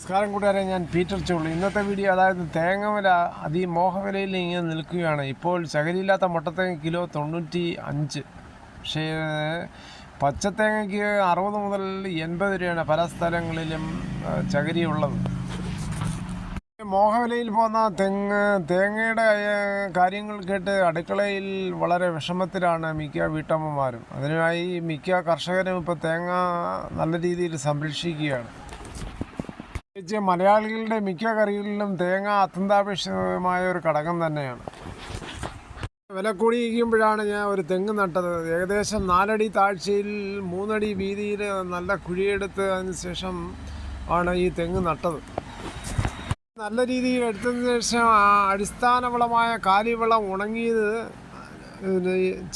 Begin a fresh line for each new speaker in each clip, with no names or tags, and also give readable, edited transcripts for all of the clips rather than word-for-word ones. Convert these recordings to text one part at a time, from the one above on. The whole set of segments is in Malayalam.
നമസ്കാരം കൂട്ടുകാരെ, ഞാൻ പീറ്റർ ചുള്ളി. ഇന്നത്തെ വീഡിയോ അതായത് തേങ്ങ വില അതിമോഹവിലയിൽ ഇങ്ങനെ നിൽക്കുകയാണ്. ഇപ്പോൾ ചകരിയില്ലാത്ത മുട്ടത്തേങ്ങ കിലോ 95. പക്ഷേ പച്ചത്തേങ്ങയ്ക്ക് 60 മുതൽ 80 രൂപയാണ് പല സ്ഥലങ്ങളിലും ചകരിയുള്ളത്. മോഹവിലയിൽ പോകുന്ന തേങ്ങയുടെ കാര്യങ്ങൾ കേട്ട് അടുക്കളയിൽ വളരെ വിഷമത്തിലാണ് മിക്ക വീട്ടമ്മമാരും. അതിനായി മിക്ക കർഷകരും ഇപ്പോൾ തേങ്ങ നല്ല രീതിയിൽ സംരക്ഷിക്കുകയാണ്. മലയാളികളുടെ മിക്ക കറികളിലും തേങ്ങ അത്യന്താപേക്ഷിതമായ ഒരു ഘടകം തന്നെയാണ്. വില കൂടിയിരിക്കുമ്പോഴാണ് ഞാൻ ഒരു തെങ്ങ് നട്ടത്. ഏകദേശം 4 അടി താഴ്ചയിൽ 3 അടി വീതിയിൽ നല്ല കുഴിയെടുത്ത് അതിന് ശേഷം ആണ് ഈ തെങ്ങ് നട്ടത്. നല്ല രീതിയിൽ എടുത്തതിന് ശേഷം അടിസ്ഥാന വളമായ കാലിവളം ഉണങ്ങിയത്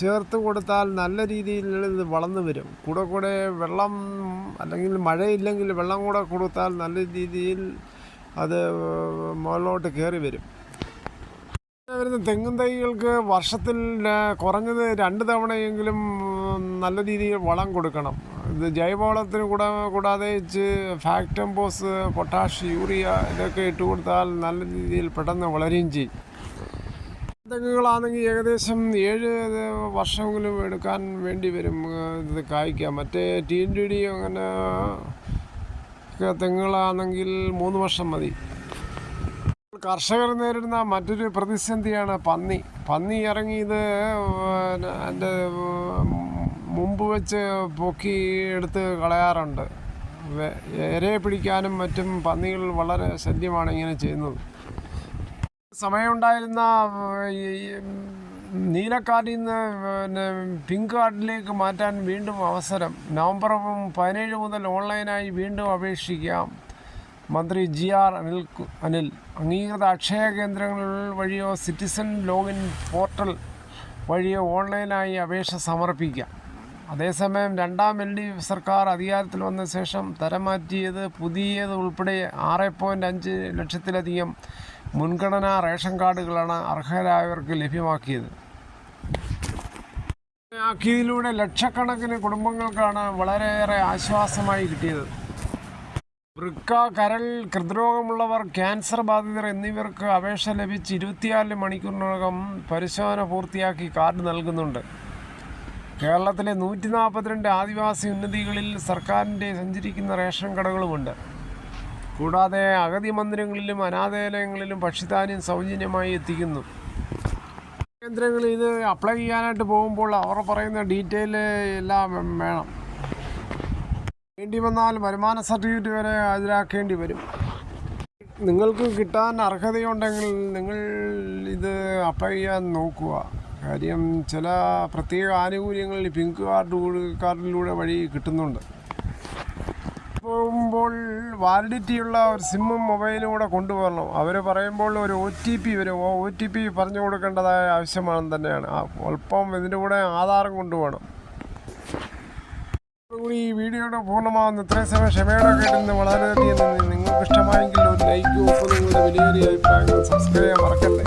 ചേർത്ത് കൊടുത്താൽ നല്ല രീതിയിൽ ഇത് വളർന്നു വരും. കൂടെ വെള്ളം അല്ലെങ്കിൽ മഴയില്ലെങ്കിൽ വെള്ളം കൂടെ കൊടുത്താൽ നല്ല രീതിയിൽ അത് മുകളിലോട്ട് കയറി വരും. വരുന്ന തെങ്ങും തൈകൾക്ക് വർഷത്തിൽ കുറഞ്ഞത് 2 തവണയെങ്കിലും നല്ല രീതിയിൽ വളം കൊടുക്കണം. ഇത് ജൈവവളത്തിന് കൂടാതെ ഫാക്ടംബോസ്, പൊട്ടാഷ്, യൂറിയ ഇതൊക്കെ ഇട്ട് കൊടുത്താൽ നല്ല രീതിയിൽ പെട്ടെന്ന് വളരുകയും ചെയ്യും. തെങ്ങുകളാണെങ്കിൽ ഏകദേശം 7 വർഷമെങ്കിലും എടുക്കാൻ വേണ്ടി വരും ഇത് കായ്ക്കാൻ. മറ്റേ TNTD അങ്ങനെ തെങ്ങുകളാണെങ്കിൽ 3 വർഷം മതി. കർഷകർ നേരിടുന്ന മറ്റൊരു പ്രതിസന്ധിയാണ് പന്നി ഇറങ്ങി ഇത് എൻ്റെ മുമ്പ് വെച്ച് പൊക്കി എടുത്ത് കളയാറുണ്ട്. ഇരയെ പിടിക്കാനും മറ്റും പന്നികൾ വളരെ ശല്യമാണ് ഇങ്ങനെ ചെയ്യുന്നത്. സമയമുണ്ടായിരുന്ന നീലക്കാർഡിൽ നിന്ന് പിങ്ക് കാർഡിലേക്ക് മാറ്റാൻ വീണ്ടും അവസരം. നവംബർ 17 മുതൽ ഓൺലൈനായി വീണ്ടും അപേക്ഷിക്കാം. മന്ത്രി GR അനിൽ. അംഗീകൃത അക്ഷയ കേന്ദ്രങ്ങൾ വഴിയോ സിറ്റിസൺ ലോഗിൻ പോർട്ടൽ വഴിയോ ഓൺലൈനായി അപേക്ഷ സമർപ്പിക്കാം. അതേസമയം 2ാം LDF സർക്കാർ അധികാരത്തിൽ വന്ന ശേഷം തരം മാറ്റിയത് പുതിയത് ഉൾപ്പെടെ 6.5 ലക്ഷത്തിലധികം മുൻഗണനാ റേഷൻ കാർഡുകളാണ് അർഹരായവർക്ക് ലഭ്യമാക്കിയത്. ഇതിലൂടെ ലക്ഷക്കണക്കിന് കുടുംബങ്ങൾക്കാണ് വളരെയേറെ ആശ്വാസമായി കിട്ടിയത്. വൃക്ക, കരൾ, ഹൃദ്രോഗമുള്ളവർ, ക്യാൻസർ ബാധിതർ എന്നിവർക്ക് അപേക്ഷ ലഭിച്ച് 24 മണിക്കൂറിനകം പരിശോധന പൂർത്തിയാക്കി കാർഡ് നൽകുന്നുണ്ട്. കേരളത്തിലെ 142 ആദിവാസി ഉന്നതികളിൽ സർക്കാരിൻ്റെ സഞ്ചരിക്കുന്ന റേഷൻ കടകളുമുണ്ട്. കൂടാതെ അഗതി മന്ദിരങ്ങളിലും അനാഥാലയങ്ങളിലും ഭക്ഷ്യധാന്യം സൗജന്യമായി എത്തിക്കുന്നു. കേന്ദ്രങ്ങളിൽ ഇത് അപ്ലൈ ചെയ്യാനായിട്ട് പോകുമ്പോൾ അവർ പറയുന്ന ഡീറ്റെയിൽ എല്ലാം വേണം. വേണ്ടി വന്നാൽ വരുമാന സർട്ടിഫിക്കറ്റ് വരെ ഹാജരാക്കേണ്ടി വരും. നിങ്ങൾക്ക് കിട്ടാൻ അർഹതയുണ്ടെങ്കിൽ നിങ്ങൾ ഇത് അപ്ലൈ ചെയ്യാൻ നോക്കുക. കാര്യം ചില പ്രത്യേക ആനുകൂല്യങ്ങൾ പിങ്ക് കാർഡിലൂടെ വഴി കിട്ടുന്നുണ്ട്. പോകുമ്പോൾ വാലിഡിറ്റിയുള്ള ഒരു സിമ്മും മൊബൈലും കൂടെ കൊണ്ടുപോകണം. അവർ പറയുമ്പോൾ ഒരു OTP വരും. OTP പറഞ്ഞു കൊടുക്കേണ്ടതായ ആവശ്യമാണ് തന്നെയാണ്. അല്പം ഇതിൻ്റെ കൂടെ ആധാരം കൊണ്ടുപോകണം. ഈ വീഡിയോയുടെ പൂർണ്ണമാകുന്ന ഇത്രയും സമയം ക്ഷമയോടെ കേട്ടിരുന്ന് വളരെയധികം നന്ദി. നിങ്ങൾക്ക് ഇഷ്ടമായെങ്കിൽ ഒരു ലൈക്ക്, നിങ്ങളുടെ വിലയേറിയ അഭിപ്രായങ്ങൾ സബ്സ്ക്രൈബ് ചെയ്യാൻ മറക്കല്ലേ.